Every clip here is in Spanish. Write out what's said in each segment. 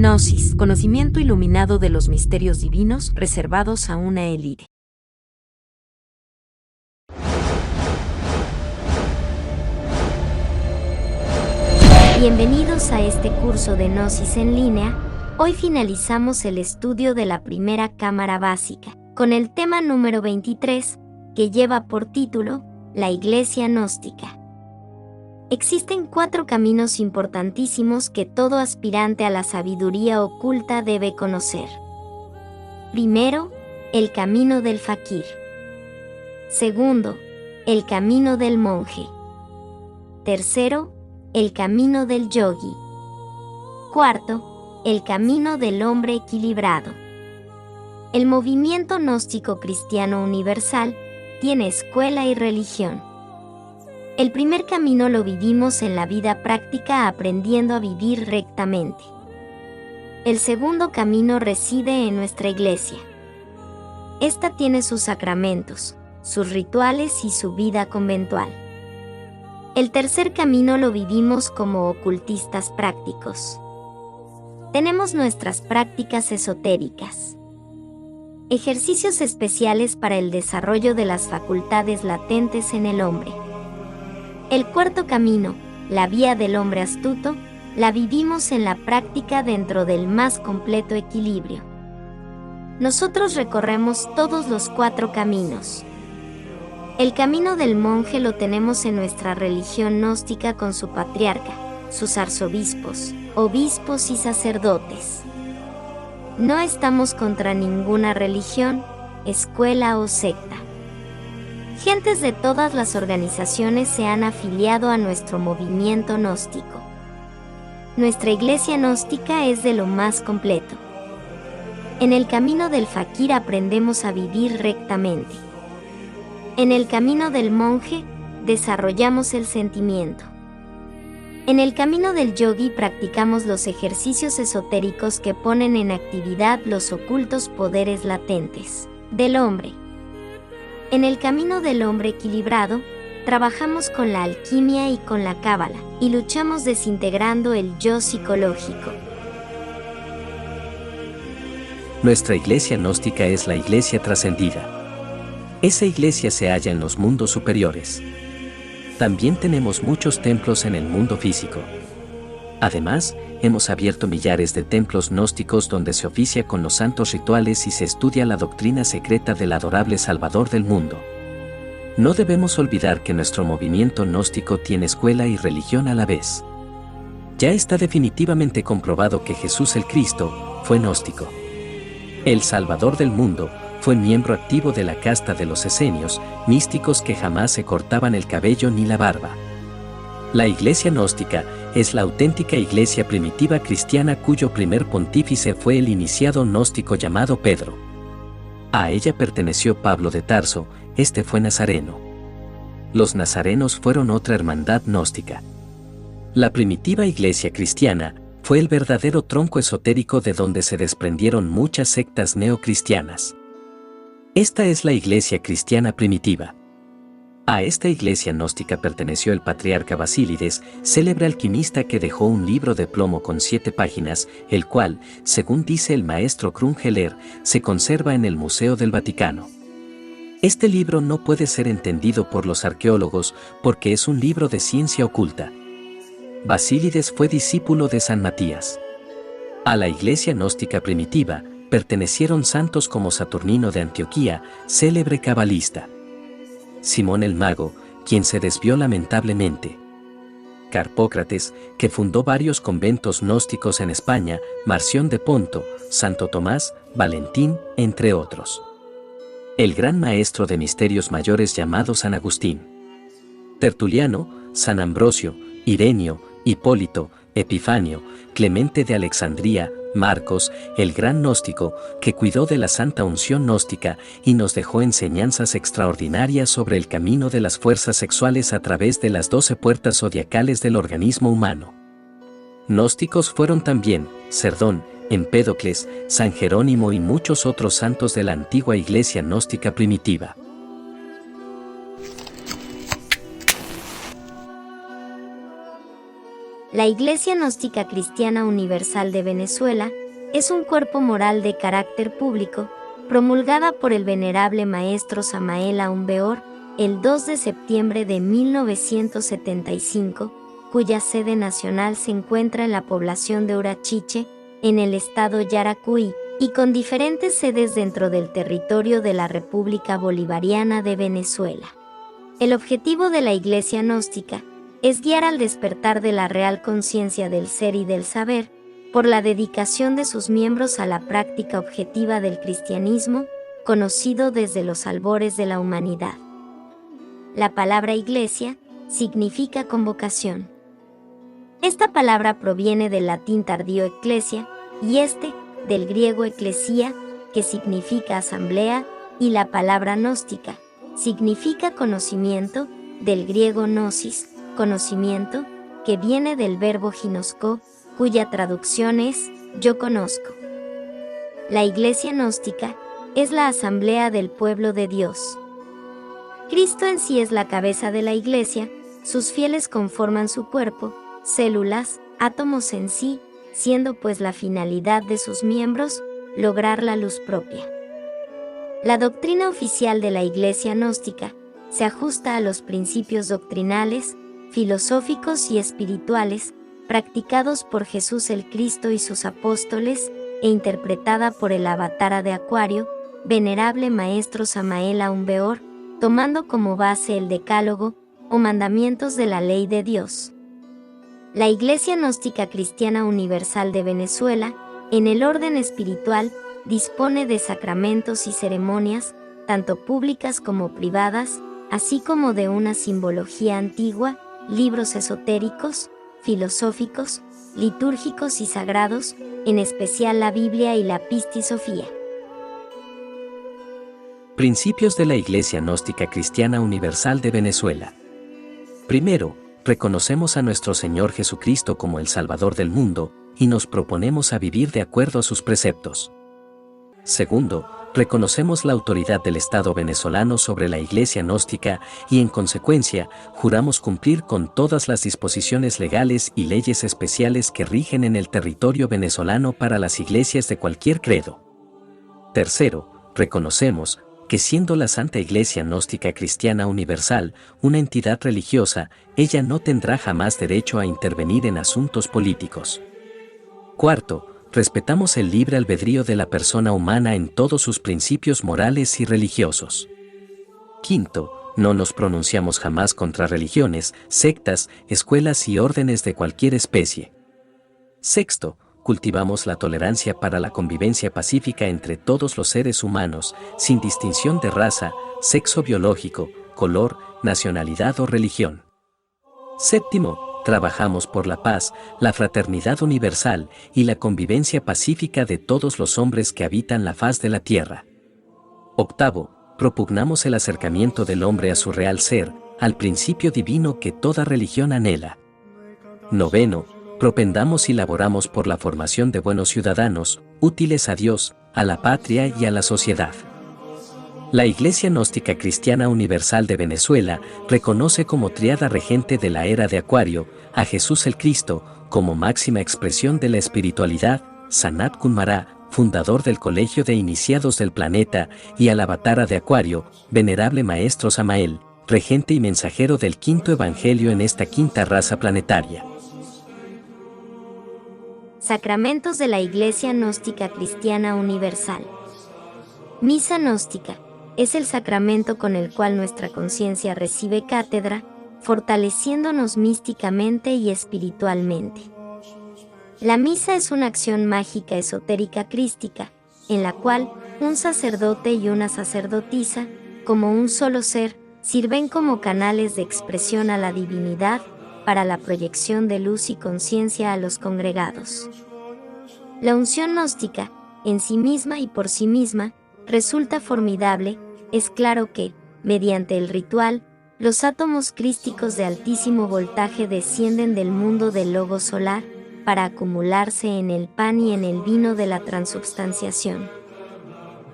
Gnosis, conocimiento iluminado de los misterios divinos reservados a una élite. Bienvenidos a este curso de Gnosis en línea. Hoy finalizamos el estudio de la primera cámara básica, con el tema número 23, que lleva por título La Iglesia Gnóstica. Existen 4 caminos importantísimos que todo aspirante a la sabiduría oculta debe conocer. Primero, el camino del fakir. Segundo, el camino del monje. Tercero, el camino del yogi. Cuarto, el camino del hombre equilibrado. El movimiento gnóstico cristiano universal tiene escuela y religión. El primer camino lo vivimos en la vida práctica aprendiendo a vivir rectamente. El segundo camino reside en nuestra iglesia. Esta tiene sus sacramentos, sus rituales y su vida conventual. El tercer camino lo vivimos como ocultistas prácticos. Tenemos nuestras prácticas esotéricas. Ejercicios especiales para el desarrollo de las facultades latentes en el hombre. El cuarto camino, la vía del hombre astuto, la vivimos en la práctica dentro del más completo equilibrio. Nosotros recorremos todos los 4 caminos. El camino del monje lo tenemos en nuestra religión gnóstica con su patriarca, sus arzobispos, obispos y sacerdotes. No estamos contra ninguna religión, escuela o secta. Gentes de todas las organizaciones se han afiliado a nuestro movimiento gnóstico. Nuestra iglesia gnóstica es de lo más completo. En el camino del fakir aprendemos a vivir rectamente. En el camino del monje, desarrollamos el sentimiento. En el camino del yogi practicamos los ejercicios esotéricos que ponen en actividad los ocultos poderes latentes del hombre. En el camino del hombre equilibrado, trabajamos con la alquimia y con la cábala, y luchamos desintegrando el yo psicológico. Nuestra iglesia gnóstica es la iglesia trascendida. Esa iglesia se halla en los mundos superiores. También tenemos muchos templos en el mundo físico. Además, hemos abierto millares de templos gnósticos donde se oficia con los santos rituales y se estudia la doctrina secreta del adorable Salvador del mundo. No debemos olvidar que nuestro movimiento gnóstico tiene escuela y religión a la vez. Ya está definitivamente comprobado que Jesús el Cristo fue gnóstico. El Salvador del mundo fue miembro activo de la casta de los esenios, místicos que jamás se cortaban el cabello ni la barba. La iglesia gnóstica es la auténtica iglesia primitiva cristiana cuyo primer pontífice fue el iniciado gnóstico llamado Pedro. A ella perteneció Pablo de Tarso, este fue nazareno. Los nazarenos fueron otra hermandad gnóstica. La primitiva iglesia cristiana fue el verdadero tronco esotérico de donde se desprendieron muchas sectas neocristianas. Esta es la iglesia cristiana primitiva. A esta iglesia gnóstica perteneció el patriarca Basílides, célebre alquimista que dejó un libro de plomo con 7 páginas, el cual, según dice el maestro Krungeler, se conserva en el Museo del Vaticano. Este libro no puede ser entendido por los arqueólogos porque es un libro de ciencia oculta. Basílides fue discípulo de San Matías. A la iglesia gnóstica primitiva pertenecieron santos como Saturnino de Antioquía, célebre cabalista. Simón el Mago, quien se desvió lamentablemente. Carpócrates, que fundó varios conventos gnósticos en España, Marción de Ponto, Santo Tomás, Valentín, entre otros. El gran maestro de misterios mayores llamado San Agustín. Tertuliano, San Ambrosio, Irenio, Hipólito, Epifanio, Clemente de Alexandría, Marcos, el gran gnóstico, que cuidó de la santa unción gnóstica y nos dejó enseñanzas extraordinarias sobre el camino de las fuerzas sexuales a través de las 12 puertas zodiacales del organismo humano. Gnósticos fueron también Cerdón, Empédocles, San Jerónimo y muchos otros santos de la antigua iglesia gnóstica primitiva. La Iglesia Gnóstica Cristiana Universal de Venezuela es un cuerpo moral de carácter público, promulgada por el venerable maestro Samael Aún Weor el 2 de septiembre de 1975, cuya sede nacional se encuentra en la población de Urachiche, en el estado Yaracuy, y con diferentes sedes dentro del territorio de la República Bolivariana de Venezuela. El objetivo de la Iglesia Gnóstica es guiar al despertar de la real conciencia del ser y del saber, por la dedicación de sus miembros a la práctica objetiva del cristianismo, conocido desde los albores de la humanidad. La palabra iglesia significa convocación. Esta palabra proviene del latín tardío ecclesia y del griego ecclesia, que significa asamblea, y la palabra gnóstica significa conocimiento, del griego gnosis, conocimiento, que viene del verbo ginosko, cuya traducción es yo conozco. La Iglesia Gnóstica es la asamblea del pueblo de Dios. Cristo en sí es la cabeza de la Iglesia, sus fieles conforman su cuerpo, células, átomos en sí, siendo pues la finalidad de sus miembros lograr la luz propia. La doctrina oficial de la Iglesia Gnóstica se ajusta a los principios doctrinales, filosóficos y espirituales practicados por Jesús el Cristo y sus apóstoles e interpretada por el Avatara de Acuario, venerable maestro Samael Aún Weor, tomando como base el Decálogo o mandamientos de la ley de Dios. La Iglesia Gnóstica Cristiana Universal de Venezuela, en el orden espiritual, dispone de sacramentos y ceremonias, tanto públicas como privadas, así como de una simbología antigua, libros esotéricos, filosóficos, litúrgicos y sagrados, en especial la Biblia y la Pistisofía. Principios de la Iglesia Gnóstica Cristiana Universal de Venezuela. Primero, reconocemos a nuestro Señor Jesucristo como el Salvador del mundo, y nos proponemos a vivir de acuerdo a sus preceptos. Segundo, reconocemos la autoridad del Estado venezolano sobre la Iglesia Gnóstica y en consecuencia, juramos cumplir con todas las disposiciones legales y leyes especiales que rigen en el territorio venezolano para las iglesias de cualquier credo. Tercero, reconocemos que siendo la Santa Iglesia Gnóstica Cristiana Universal una entidad religiosa, ella no tendrá jamás derecho a intervenir en asuntos políticos. Cuarto, respetamos el libre albedrío de la persona humana en todos sus principios morales y religiosos. Quinto, no nos pronunciamos jamás contra religiones, sectas, escuelas y órdenes de cualquier especie. Sexto, cultivamos la tolerancia para la convivencia pacífica entre todos los seres humanos, sin distinción de raza, sexo biológico, color, nacionalidad o religión. Séptimo, trabajamos por la paz, la fraternidad universal y la convivencia pacífica de todos los hombres que habitan la faz de la tierra. Octavo, propugnamos el acercamiento del hombre a su real ser, al principio divino que toda religión anhela. Noveno, propendamos y laboramos por la formación de buenos ciudadanos, útiles a Dios, a la patria y a la sociedad. La Iglesia Gnóstica Cristiana Universal de Venezuela reconoce como triada regente de la era de Acuario a Jesús el Cristo como máxima expresión de la espiritualidad, Sanat Kumara, fundador del Colegio de Iniciados del Planeta, y al Avatara de Acuario, venerable maestro Samael, regente y mensajero del quinto evangelio en esta quinta raza planetaria. Sacramentos de la Iglesia Gnóstica Cristiana Universal. Misa gnóstica es el sacramento con el cual nuestra conciencia recibe cátedra, fortaleciéndonos místicamente y espiritualmente. La misa es una acción mágica esotérica crística, en la cual un sacerdote y una sacerdotisa, como un solo ser, sirven como canales de expresión a la divinidad para la proyección de luz y conciencia a los congregados. La unción gnóstica, en sí misma y por sí misma, resulta formidable. Es claro que, mediante el ritual, los átomos crísticos de altísimo voltaje descienden del mundo del logo solar para acumularse en el pan y en el vino de la transubstanciación.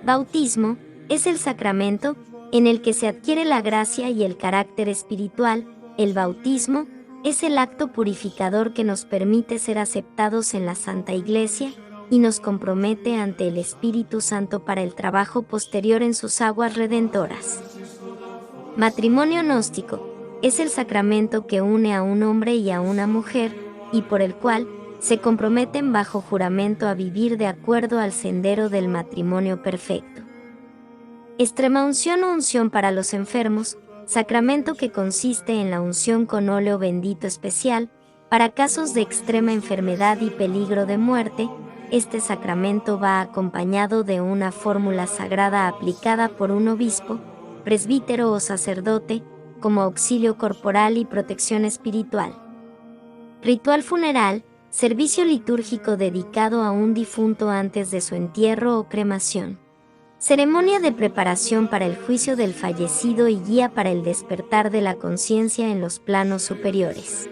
Bautismo es el sacramento en el que se adquiere la gracia y el carácter espiritual. El bautismo Es el acto purificador que nos permite ser aceptados en la Santa Iglesia y nos compromete ante el Espíritu Santo para el trabajo posterior en sus aguas redentoras. Matrimonio gnóstico es el sacramento que une a un hombre y a una mujer, y por el cual se comprometen bajo juramento a vivir de acuerdo al sendero del matrimonio perfecto. Extremaunción o unción para los enfermos, sacramento que consiste en la unción con óleo bendito especial, para casos de extrema enfermedad y peligro de muerte. Este sacramento va acompañado de una fórmula sagrada aplicada por un obispo, presbítero o sacerdote, como auxilio corporal y protección espiritual. Ritual funeral, servicio litúrgico dedicado a un difunto antes de su entierro o cremación. Ceremonia de preparación para el juicio del fallecido y guía para el despertar de la conciencia en los planos superiores.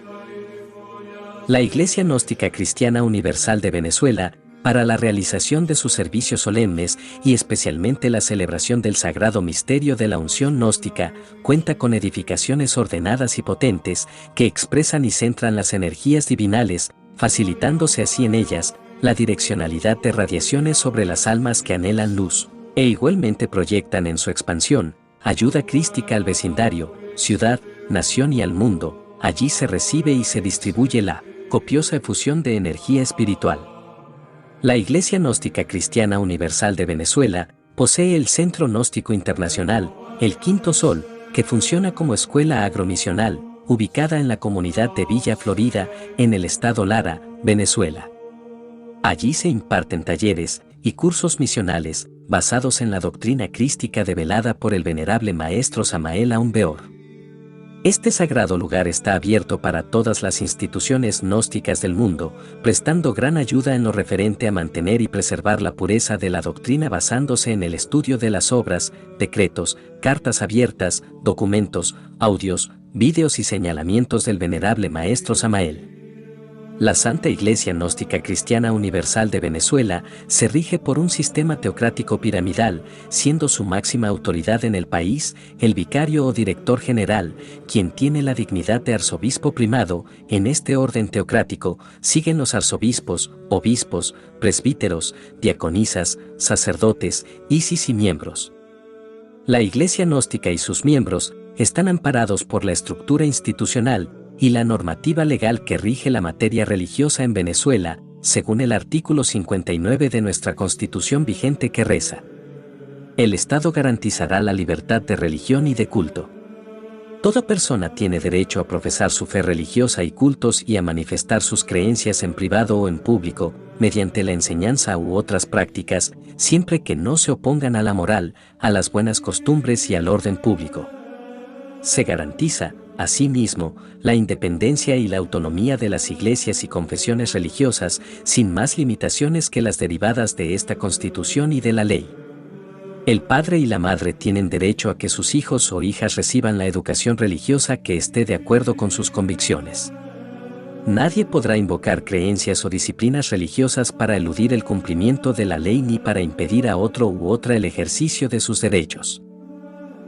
La Iglesia Gnóstica Cristiana Universal de Venezuela, para la realización de sus servicios solemnes y especialmente la celebración del sagrado misterio de la unción gnóstica, cuenta con edificaciones ordenadas y potentes que expresan y centran las energías divinales, facilitándose así en ellas la direccionalidad de radiaciones sobre las almas que anhelan luz, e igualmente proyectan en su expansión ayuda crística al vecindario, ciudad, nación y al mundo. Allí se recibe y se distribuye la copiosa efusión de energía espiritual. La Iglesia Gnóstica Cristiana Universal de Venezuela posee el Centro Gnóstico Internacional, el Quinto Sol, que funciona como escuela agromisional, ubicada en la comunidad de Villa Florida, en el estado Lara, Venezuela. Allí se imparten talleres y cursos misionales, basados en la doctrina crística develada por el venerable maestro Samael Aun Weor. Este sagrado lugar está abierto para todas las instituciones gnósticas del mundo, prestando gran ayuda en lo referente a mantener y preservar la pureza de la doctrina basándose en el estudio de las obras, decretos, cartas abiertas, documentos, audios, vídeos y señalamientos del venerable maestro Samael. La Santa Iglesia Gnóstica Cristiana Universal de Venezuela se rige por un sistema teocrático piramidal, siendo su máxima autoridad en el país el vicario o director general, quien tiene la dignidad de arzobispo primado. En este orden teocrático siguen los arzobispos, obispos, presbíteros, diaconisas, sacerdotes, isis y miembros. La Iglesia Gnóstica y sus miembros están amparados por la estructura institucional y la normativa legal que rige la materia religiosa en Venezuela, según el artículo 59 de nuestra Constitución vigente que reza: el Estado garantizará la libertad de religión y de culto. Toda persona tiene derecho a profesar su fe religiosa y cultos y a manifestar sus creencias en privado o en público, mediante la enseñanza u otras prácticas, siempre que no se opongan a la moral, a las buenas costumbres y al orden público. Se garantiza, asimismo, la independencia y la autonomía de las iglesias y confesiones religiosas, sin más limitaciones que las derivadas de esta Constitución y de la ley. El padre y la madre tienen derecho a que sus hijos o hijas reciban la educación religiosa que esté de acuerdo con sus convicciones. Nadie podrá invocar creencias o disciplinas religiosas para eludir el cumplimiento de la ley ni para impedir a otro u otra el ejercicio de sus derechos.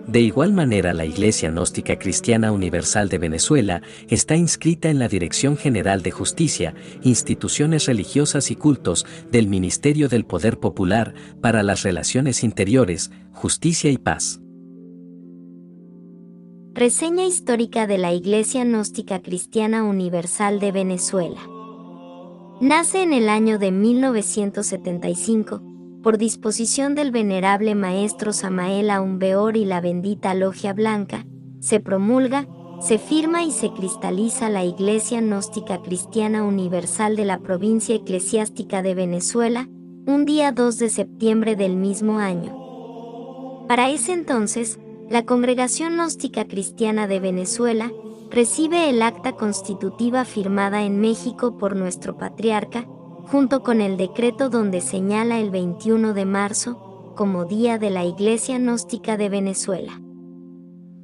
De igual manera, la Iglesia Gnóstica Cristiana Universal de Venezuela está inscrita en la Dirección General de Justicia, Instituciones Religiosas y Cultos del Ministerio del Poder Popular para las Relaciones Interiores, Justicia y Paz. Reseña histórica de la Iglesia Gnóstica Cristiana Universal de Venezuela. Nace en el año de 1975, por disposición del venerable maestro Samael Aun Weor y la bendita Logia Blanca, se promulga, se firma y se cristaliza la Iglesia Gnóstica Cristiana Universal de la Provincia Eclesiástica de Venezuela, un día 2 de septiembre del mismo año. Para ese entonces, la Congregación Gnóstica Cristiana de Venezuela recibe el acta constitutiva firmada en México por nuestro patriarca, junto con el decreto donde señala el 21 de marzo como Día de la Iglesia Gnóstica de Venezuela.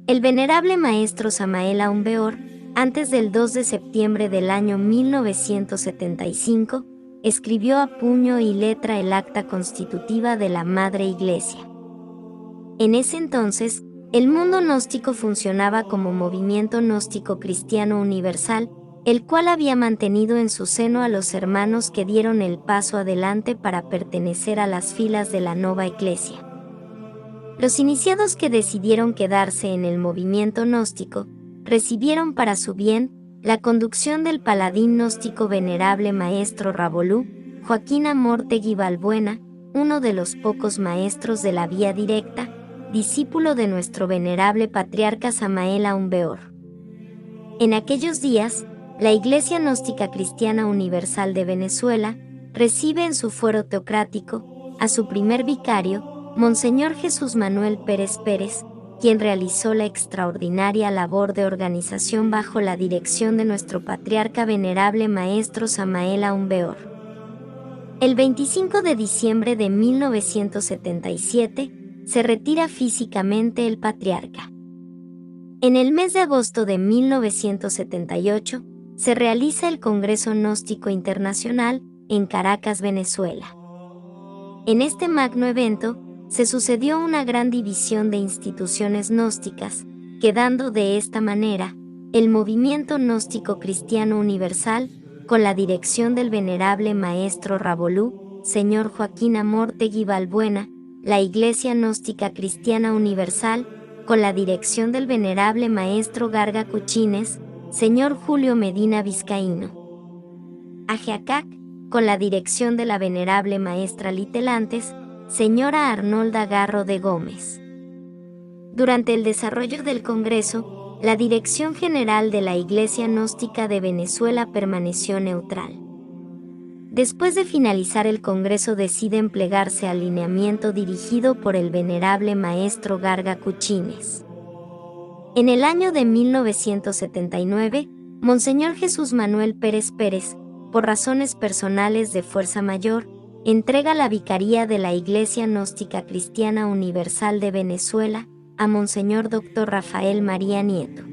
El venerable maestro Samael Aun Weor, antes del 2 de septiembre del año 1975, escribió a puño y letra el acta constitutiva de la Madre Iglesia. En ese entonces, El mundo gnóstico funcionaba como movimiento gnóstico cristiano universal, el cual había mantenido en su seno a los hermanos que dieron el paso adelante para pertenecer a las filas de la Nova Ecclesia. Los iniciados que decidieron quedarse en el movimiento gnóstico recibieron para su bien la conducción del paladín gnóstico venerable maestro Ravolú, Joaquín Amortegui Balbuena, uno de los pocos maestros de la vía directa, discípulo de nuestro venerable patriarca Samael Aumbeor. En aquellos días, la Iglesia Gnóstica Cristiana Universal de Venezuela recibe en su fuero teocrático a su primer vicario, Monseñor Jesús Manuel Pérez Pérez, quien realizó la extraordinaria labor de organización bajo la dirección de nuestro patriarca venerable maestro Samael Aumbeor. El 25 de diciembre de 1977, se retira físicamente el patriarca. En el mes de agosto de 1978, se realiza el Congreso Gnóstico Internacional en Caracas, Venezuela. En este magno evento, se sucedió una gran división de instituciones gnósticas, quedando de esta manera el movimiento gnóstico cristiano universal, con la dirección del venerable maestro Ravolú, señor Joaquín Amortegui Balbuena, la Iglesia Gnóstica Cristiana Universal, con la dirección del venerable maestro Garga Cuchines, señor Julio Medina Vizcaíno. Ajeacac, con la dirección de la venerable maestra Litelantes, señora Arnolda Garro de Gómez. Durante el desarrollo del Congreso, la dirección general de la Iglesia Gnóstica de Venezuela permaneció neutral. Después de finalizar el Congreso deciden plegarse al lineamiento dirigido por el venerable maestro Garga Cuchines. En el año de 1979, Monseñor Jesús Manuel Pérez Pérez, por razones personales de fuerza mayor, entrega la vicaría de la Iglesia Gnóstica Cristiana Universal de Venezuela a Monseñor Dr. Rafael María Nieto.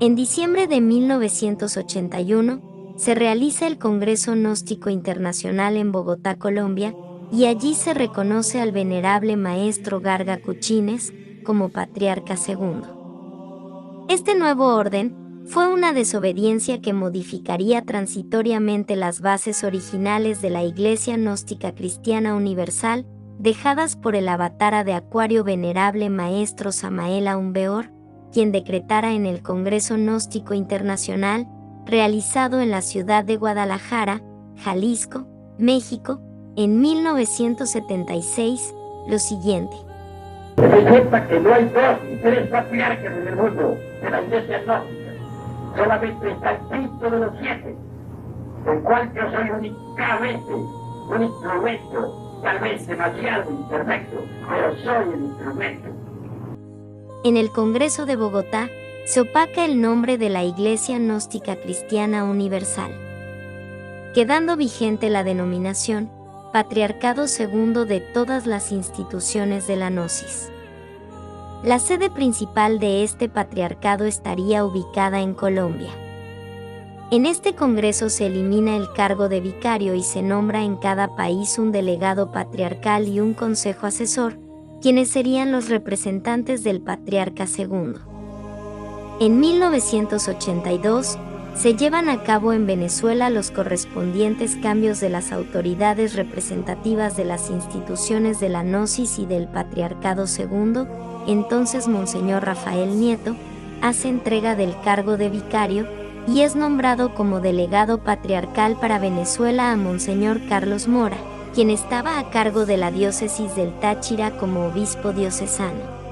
En diciembre de 1981, se realiza el Congreso Gnóstico Internacional en Bogotá, Colombia, y allí se reconoce al venerable maestro Garga Cuchines como patriarca segundo. Este nuevo orden fue una desobediencia que modificaría transitoriamente las bases originales de la Iglesia Gnóstica Cristiana Universal, dejadas por el avatara de Acuario venerable maestro Samael Aumbeor, quien decretara en el Congreso Gnóstico Internacional, realizado en la ciudad de Guadalajara, Jalisco, México, en 1976, lo siguiente. Que se sepa que no hay dos ni tres patriarcas en el mundo de la Iglesia Gnóstica. Solamente está el Cristo de los 7, del cual yo soy únicamente un instrumento, tal vez demasiado imperfecto, pero soy el instrumento. En el Congreso de Bogotá, se opaca el nombre de la Iglesia Gnóstica Cristiana Universal, quedando vigente la denominación Patriarcado Segundo de todas las instituciones de la Gnosis. La sede principal de este patriarcado estaría ubicada en Colombia. En este congreso se elimina el cargo de vicario y se nombra en cada país un delegado patriarcal y un consejo asesor, quienes serían los representantes del patriarca segundo. En 1982, se llevan a cabo en Venezuela los correspondientes cambios de las autoridades representativas de las instituciones de la Gnosis y del Patriarcado II. Entonces Monseñor Rafael Nieto hace entrega del cargo de vicario y es nombrado como delegado patriarcal para Venezuela a Monseñor Carlos Mora, quien estaba a cargo de la diócesis del Táchira como obispo diocesano.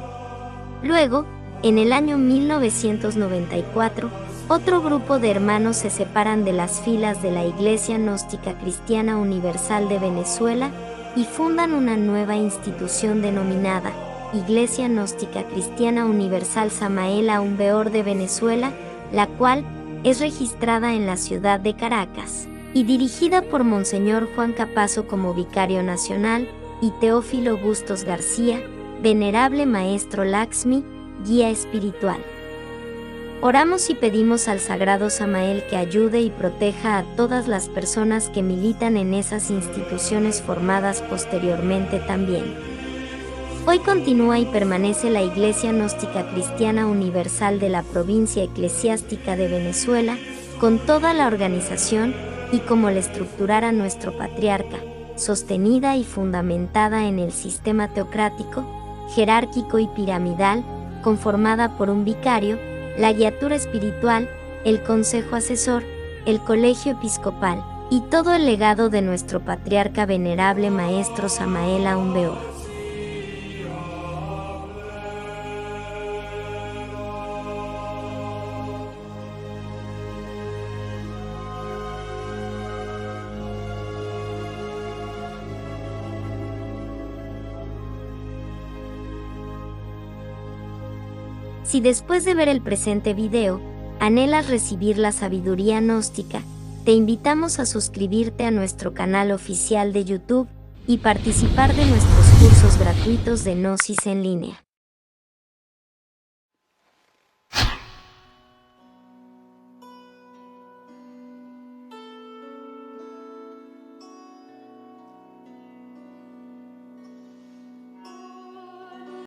Luego, en el año 1994, otro grupo de hermanos se separan de las filas de la Iglesia Gnóstica Cristiana Universal de Venezuela y fundan una nueva institución denominada Iglesia Gnóstica Cristiana Universal Samael Aumbeor de Venezuela, la cual es registrada en la ciudad de Caracas y dirigida por Monseñor Juan Capazo como vicario nacional y Teófilo Bustos García, venerable maestro Laxmi, guía espiritual. Oramos y pedimos al Sagrado Samael que ayude y proteja a todas las personas que militan en esas instituciones formadas posteriormente también. Hoy continúa y permanece la Iglesia Gnóstica Cristiana Universal de la Provincia Eclesiástica de Venezuela, con toda la organización y como la estructurara nuestro patriarca, sostenida y fundamentada en el sistema teocrático, jerárquico y piramidal, conformada por un vicario, la guiatura espiritual, el consejo asesor, el colegio episcopal, y todo el legado de nuestro patriarca venerable maestro Samael Aún Weor. Si después de ver el presente video, anhelas recibir la sabiduría gnóstica, te invitamos a suscribirte a nuestro canal oficial de YouTube y participar de nuestros cursos gratuitos de Gnosis en línea.